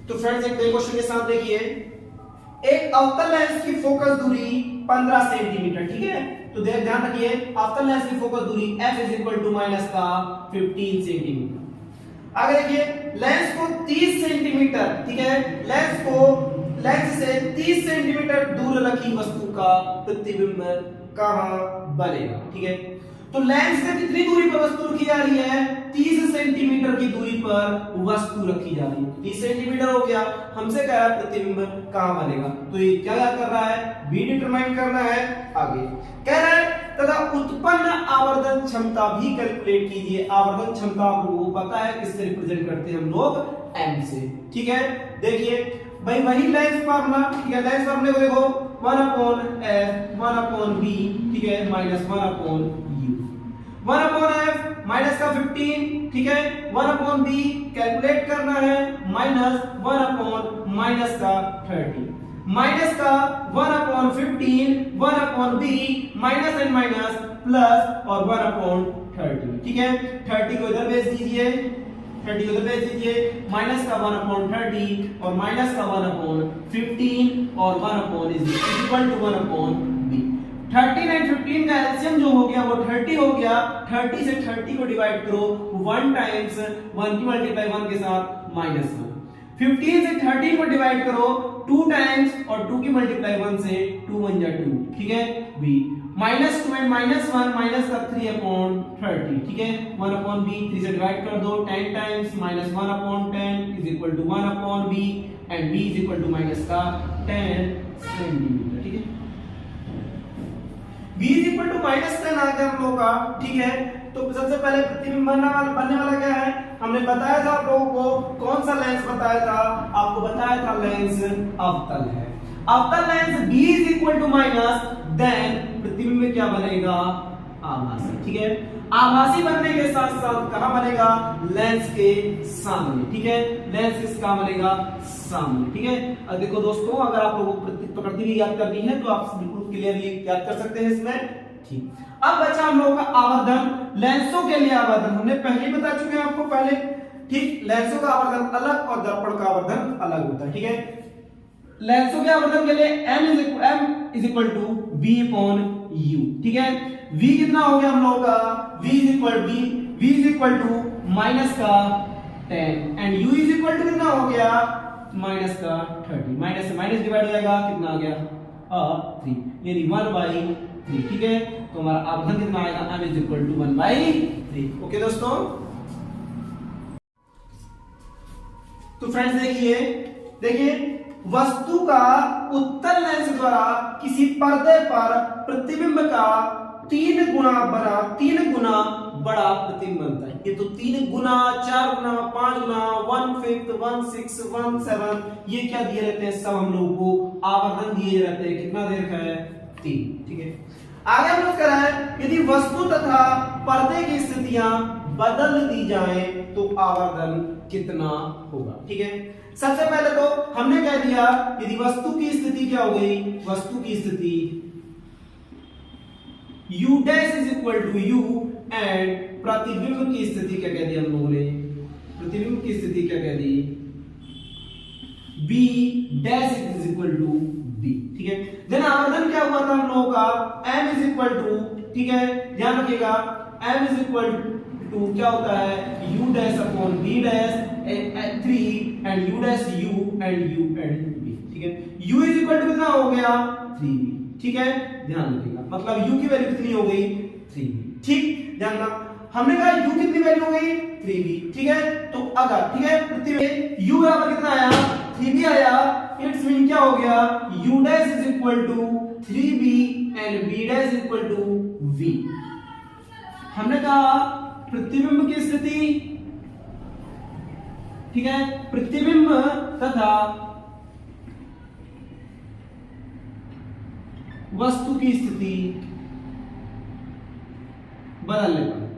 तो फ्रेंड्स एक नए क्वेश्चन के साथ देखिए, एक अवतल लेंस की फोकस दूरी 15 सेंटीमीटर, ठीक है। तो ध्यान रखिए अवतल लेंस की फोकस दूरी f is equal to minus का 15 सेंटीमीटर। आगे देखिए लेंस को 30 सेंटीमीटर, ठीक है, लेंस से 30 सेंटीमीटर दूर रखी वस्तु का प्रतिबिंब कहां बनेगा, ठीक है। तो लेंस से कितनी दूरी पर वस्तु रखी जा रही है? 30 सेंटीमीटर की दूरी पर वस्तु रखी जा रही है। 30 सेंटीमीटर हो गया, हमसे कह रहा है प्रतिबिंब कहां बनेगा, तो ये क्या याद कर रहा है? बी डिटरमाइन करना है। आगे कह रहा है तथा उत्पन्न आवर्धन क्षमता भी कैलकुलेट कीजिए। आवर्धन क्षमता आपको पता है किससे रिप्रेजेंट करते हैं हम लोग? एम से, ठीक है। देखिए भाई वही लेंस फार्मूला, ठीक है, लेंस फार्मूले को देखो 1/f 1/b, ठीक है, माइनस 1/u 1/f माइनस का 15, ठीक है, 1/b कैलकुलेट करना है माइनस 1/ माइनस का 30, माइनस का 1/15 1/b minus and minus plus और 1/30, ठीक है। 30 को इधर भेज दीजिए, 30 को इधर भेज दीजिए, माइनस का 1/30 और माइनस का 1/15 और 1 is equal to 1/b। 13 and 15 का एलसीएम जो हो गया वो 30 हो गया। 30 से 30 को डिवाइड करो 1 टाइम्स 1 की मल्टीप्लाई 1 के साथ माइनस 1। 15 से 13 को डिवाइड करो 2 टाइम्स और 2 की मल्टीप्लाई 1 से 2 1 जा 2, ठीक है। b minus 2 and minus 1 minus का 3/30, ठीक है। 1/b 3 से डिवाइड कर दो 10 times minus 1/10 is equal to 1/b and b is equal to minus का 10 सेंटीमीटर, ठीक है। b is equal to minus 10 आ गया हम लोग का, ठीक है। तो सबसे पहले प्रतिबिंब बनने वाला क्या है? हमने बताया था आप लोगों को, कौन सा लेंस बताया था? आपको बताया था लेंस अवतल है। अवतल lens b is equal to minus, then प्रतिबिंब में क्या बनेगा? आभासी, ठीक है। आभासी बनने के साथ साथ कहां बनेगा? लेंस के सामने, ठीक है। लेंस किस कहां बनेगा? सामने, ठीक है। अब देखो दोस्तों, अगर आप लोगों को प्रकृति भी याद करनी है तो आप बिल्कुल क्लियरली याद कर सकते हैं इसमें, ठीक। अब बचा हम लोगों का आवर्धन। लेंसों के लिए आवर्धन हमने पहले ही बता चुके हैं आपको पहले, ठीक। लेंसों का आवर्धन अलग और दर्पण का आवर्धन अलग होता है, ठीक है। लेंसों के आवर्धन के लिए m is equal to v upon u, ठीक है। v कितना हो गया हम लोगों का? v is equal to minus का 10 and u is equal to कितना हो गया? माइनस का 30। माइनस से माइनस डिवाइड हो जाएगा, कितना आ गया? 3, यानी 1/3, ठीक है। तो हमारा आवर्धन कितना आएगा? m is equal to 1/3। Okay दोस्तों, तो फ्रेंड्स देखिए वस्तु का उत्तल लेंस द्वारा किसी पर्दे पर प्रतिबिंब का 3 गुना बड़ा प्रतिबिंब बनता है। ये तो 3 गुना, 4 गुना, 5 गुना, 1/5, 1/6, 1/7 ये क्या दिए रहते हैं? सब हम लोगों को आवर्धन दिए रहते हैं। कितना दे रखा है? 3, ठीक है। आगे हम लोग कह रहा है यदि वस्तु तथा पर्दे की स्थितियां बदल दी जाए तो आवर्धन कितना होगा, ठीक है। सबसे पहले तो हमने कह दिया यदि वस्तु की स्थिति क्या हो गई? वस्तु की स्थिति u dash is equal to u and प्रतिबिंब की स्थिति क्या कह दी हम लोगों ने? प्रतिबिंब की स्थिति क्या कह दी? b dash is equal to b, ठीक है। देन आवर्धन क्या हुआ था हम लोगों का? m इज इक्वल टू, ठीक है, ध्यान रखिएगा, m इज इक्वल टू क्या होता है? u dash upon b dash 3 and u dash u and b, ठीक है। u इज इक्वल टू कितना हो गया? 3b, ठीक है। ध्यान रखिएगा, मतलब u की वैल्यू कितनी हो गई? 3b, ठीक। ध्यान रखना, हमने कहा u कितनी वैल्यू हो गई? 3b, ठीक है। तो अगर, ठीक है, प्रतिबिंब u बराबर कितना आया? 3b आया। इट्स मीन क्या हो गया? u dash is equal to 3b and b dash is equal to v। हमने कहा प्रतिबिंब की स्थिति, ठीक है, प्रतिबिंब तथा वस्तु की स्थिति बदलने पर,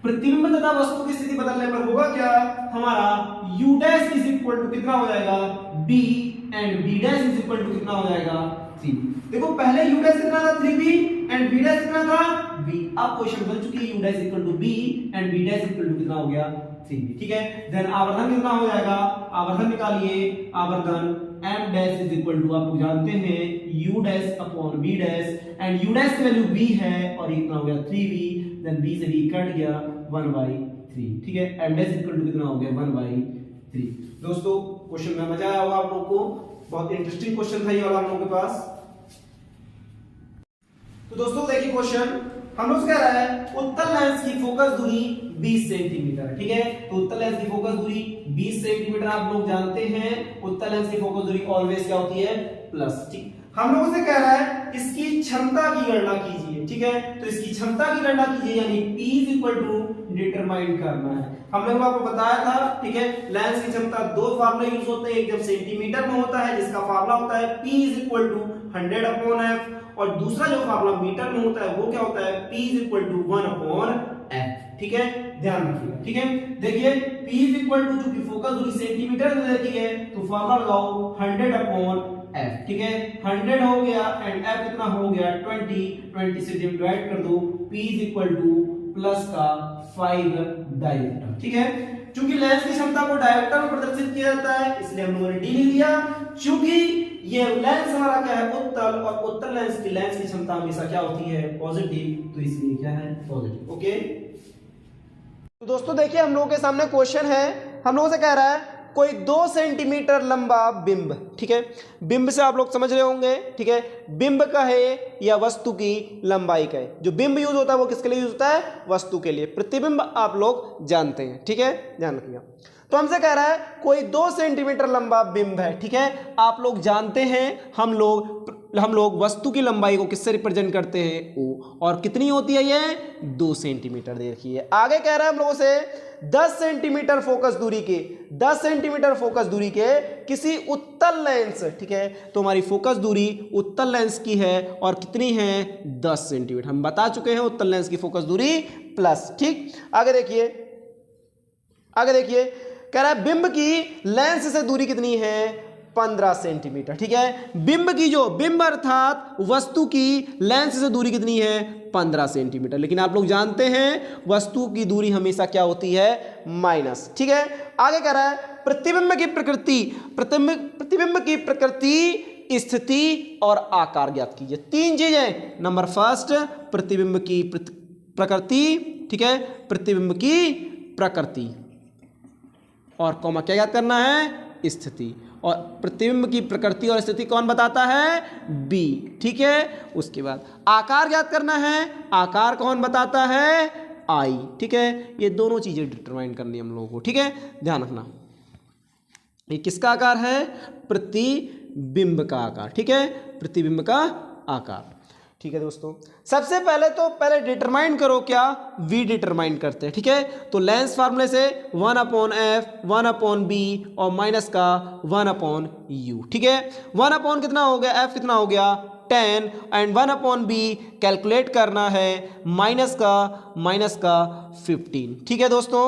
प्रतिबिंब तथा वस्तु की स्थिति बदलने पर होगा क्या? हमारा u dash is equal to कितना हो जाएगा? b and b dash is equal to कितना हो जाएगा? 3b। देखो पहले u डैश कितना था? 3b एंड b डैश कितना था? b। अब क्वेश्चन बन चुकी है u dash equal to b and B dash equal to कितना हो गया 3b, ठीक है। देन आवर्धन कितना हो जाएगा, आवर्धन निकालिए, आवर्धन m dash is equal to आप लोग जानते हैं u dash upon b dash, and u dash की वैल्यू b है और ये कितना हो गया 3b, देन b से b कट गया 1/3, ठीक है। m डैश इक्वल टू कितना हो गया 1/3। दोस्तों क्वेश्चन में मजा आया होगा आप लोगों को, बहुत इंटरेस्टिंग क्वेश्चन था ये वाला हम लोगों के पास। तो दोस्तों देखिए क्वेश्चन हम लोग कह रहा है उत्तल लेंस की फोकस दूरी 20 सेंटीमीटर, ठीक है। तो उत्तल लेंस की फोकस दूरी 20 सेंटीमीटर आप लोग जानते हैं, उत्तल लेंस की फोकस दूरी ऑलवेज क्या होती है प्लस, ठीक। हम लोगों से कह रहा है इसकी क्षमता की गणना कीजिए, ठीक है। तो इसकी क्षमता की गणना कीजिए, यानी P is equal to determine करना है। हमने आपको बताया था, ठीक है, लेंस की क्षमता दो फार्मूले यूज होते हैं, एक जब सेंटीमीटर में होता है जिसका फार्मूला होता है P is equal to 100/f, और दूसरा जो फार्मूला मीटर में होता है वो क्या होता है P is equal to 1/f, ठीक है, ध्यान रखिएगा, ठीक है। देखिए P इज इक्वल टू चूंकि फोकस दूरी सेंटीमीटर में रहती है तो फार्मूला लगाओ 100/f, ठीक है। 100 हो गया एंड f कितना हो गया 20 से डिवाइड कर दो, P is equal two plus का 5 डायोप्टर, ठीक है। चूंकि लेंस की क्षमता को डायोप्टर में प्रदर्शित किया जाता है इसलिए हम लोगों ने डी लिख दिया। चूंकि ये लेंस हमारा क्या है उत्तल, और उत्तल लेंस की क्षमता हमेशा क्या होती है पॉजिटिव, तो इसलिए क्या है पॉजिटिव, ओके। तो दोस्तों देखिए हम लोगों के सामने क्वेश्चन है, हम लोगों से कह रहा है कोई 2 सेंटीमीटर लंबा बिंब, ठीक है। बिंब से आप लोग समझ रहे होंगे, ठीक है, बिंब का है या वस्तु की लंबाई का है। जो बिंब यूज होता है वो किसके लिए यूज होता है, वस्तु के लिए। प्रतिबिंब आप लोग जानते हैं, ठीक है, ध्यान रखिएगा। तो हमसे कह रहा है कोई 2 सेंटीमीटर लंबा बिंब है, ठीक है। आप लोग जानते हैं हम लोग वस्तु की लंबाई को किससे रिप्रेजेंट करते हैं ओ, और कितनी होती है ये 2 सेंटीमीटर। देखिए आगे कह रहा है हम लोगों से 10 सेंटीमीटर फोकस दूरी के 10 सेंटीमीटर फोकस दूरी के किसी उत्तल लेंस, ठीक है। तो हमारी फोकस दूरी उत्तल लेंस की है और कितनी है 10 सेंटीमीटर। हम बता चुके हैं उत्तल लेंस की फोकस दूरी प्लस, ठीक। आगे देखिए कह रहा है बिंब की लेंस से दूरी कितनी है 15 सेंटीमीटर, ठीक है। बिंब अर्थात वस्तु की लेंस से दूरी कितनी है 15 सेंटीमीटर। लेकिन आप लोग जानते हैं वस्तु की दूरी हमेशा क्या होती है माइनस, ठीक है। आगे कह रहा है प्रतिबिंब की प्रकृति, स्थिति और आकार ज्ञात कीजिए। 3 चीजें, नंबर फर्स्ट प्रतिबिंब की प्रकृति, ठीक है, प्रतिबिंब की प्रकृति, और कॉमा क्या याद करना है स्थिति, और प्रतिबिंब की प्रकृति और स्थिति कौन बताता है बी, ठीक है। उसके बाद आकार याद करना है, आकार कौन बताता है आई, ठीक है। ये दोनों चीजें डिटरमाइन करनी है हम लोगों को, ठीक है, ध्यान रखना। ये किसका आकार है प्रतिबिंब का आकार, ठीक है, प्रतिबिंब का आकार, ठीक है। दोस्तों सबसे पहले डिटरमाइन करो, क्या v डिटरमाइन करते हैं, ठीक है। तो लेंस फार्मूले से 1/f 1/b और माइनस का 1/u, ठीक है। 1 कितना हो गया f कितना हो गया 10 एंड 1/b कैलकुलेट करना है माइनस का 15, ठीक है दोस्तों।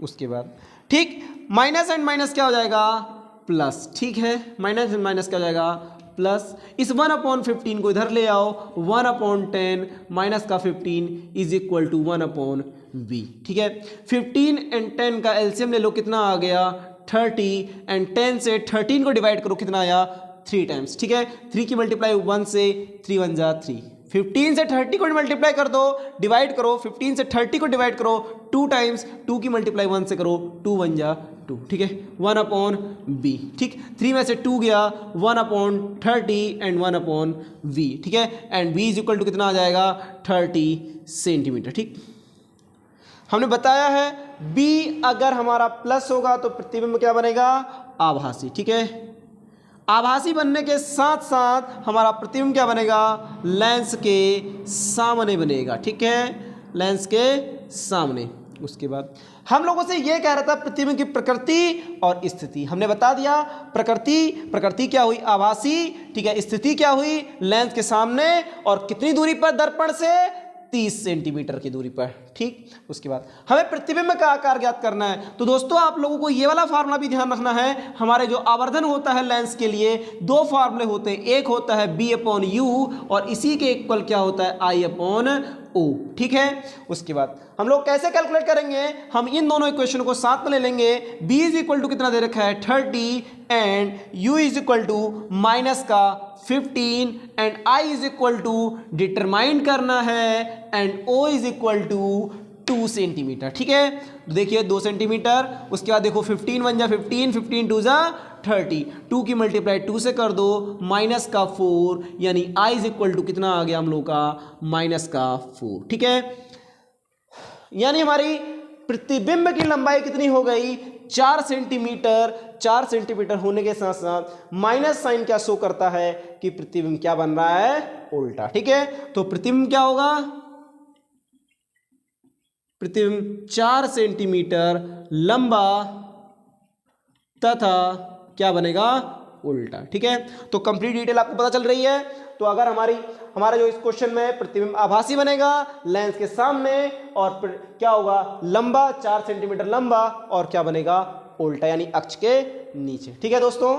उसके बाद ठीक माइनस एंड माइनस क्या हो जाएगा प्लस, ठीक है, माइनस एंड माइनस क्या हो जाएगा प्लस। इस 1/15 को इधर ले आओ, 1/10 माइनस का 15 इज इक्वल टू 1/b, ठीक है। 15 एंड 10 का एलसीएम ले लो, कितना आ गया 30 एंड 10 से 13 को डिवाइड करो, कितना आया 3 टाइम्स, ठीक है। 3 की मल्टीप्लाई 1 से 3 1 जा 3, 15 से 30 को मल्टीप्लाई कर दो, डिवाइड करो, 15 से 30 को डिवाइड करो 2 टाइम्स, 2 की मल्टीप्लाई 1 से करो, 2 1 जा 2, ठीक है, 1/b, ठीक। 3 में से 2 गया 1/30 एंड 1/v, ठीक है, and v is equal to कितना आ जाएगा 30 सेंटीमीटर, ठीक। हमने बताया है b अगर हमारा प्लस होगा तो प्रतिबिंब क्या बनेगा आभासी, ठीक है। आभासी बनने के साथ साथ हमारा प्रतिबिंब क्या बनेगा लेंस के सामने बनेगा, ठीक है, लेंस के सामने। उसके बाद हम लोगों से ये कह रहा था प्रतिबिंब की प्रकृति और स्थिति, हमने बता दिया। प्रकृति क्या हुई आभासी, ठीक है, स्थिति क्या हुई लेंस के सामने और कितनी दूरी पर दर्पण से 30 सेंटीमीटर की दूरी पर, ठीक। उसके बाद हमें प्रतिबिंब का आकार ज्ञात करना है। तो दोस्तों आप लोगों को ये वाला फार्मूला भी ध्यान रखना है। हमारे जो आवर्धन होता है लेंस के लिए दो फार्मूले होते हैं, एक होता है B/U और इसी के इक्वल क्या होता है I/O, ठीक है। उसके बाद हम लोग कैसे कैलकुलेट करेंगे, हम इन दोनों इक्वेशन को साथ में ले लेंगे। B इज इक्वल टू कितना दे रखा है 30 and U is equal to minus का 15 and I is equal to determine करना है and O is equal to 2 centimetre, ठीक है। तो देखिए 2 सेंटीमीटर, उसके बाद देखो 15 1 जा 15, 15 2 जा 30, 2 की मल्टीप्लाई 2 से कर दो, माइनस का 4 यानी I इज इक्वल टू कितना आ गया हम लोग का माइनस का 4, ठीक है। यानी हमारी प्रतिबिंब की लंबाई कितनी हो गई 4 सेंटीमीटर। 4 सेंटीमीटर होने के साथ साथ माइनस साइन क्या शो करता है कि प्रतिबिंब क्या बन रहा है उल्टा, ठीक है। तो प्रतिबिंब क्या होगा, प्रतिबिंब 4 सेंटीमीटर लंबा तथा क्या बनेगा उल्टा, ठीक है। तो कंप्लीट डिटेल आपको पता चल रही है। तो अगर हमारा जो इस क्वेश्चन में प्रतिबिंब आभासी बनेगा लेंस के सामने और क्या होगा लंबा 4 सेंटीमीटर लंबा और क्या बनेगा उल्टा यानी अक्ष के नीचे, ठीक है दोस्तों।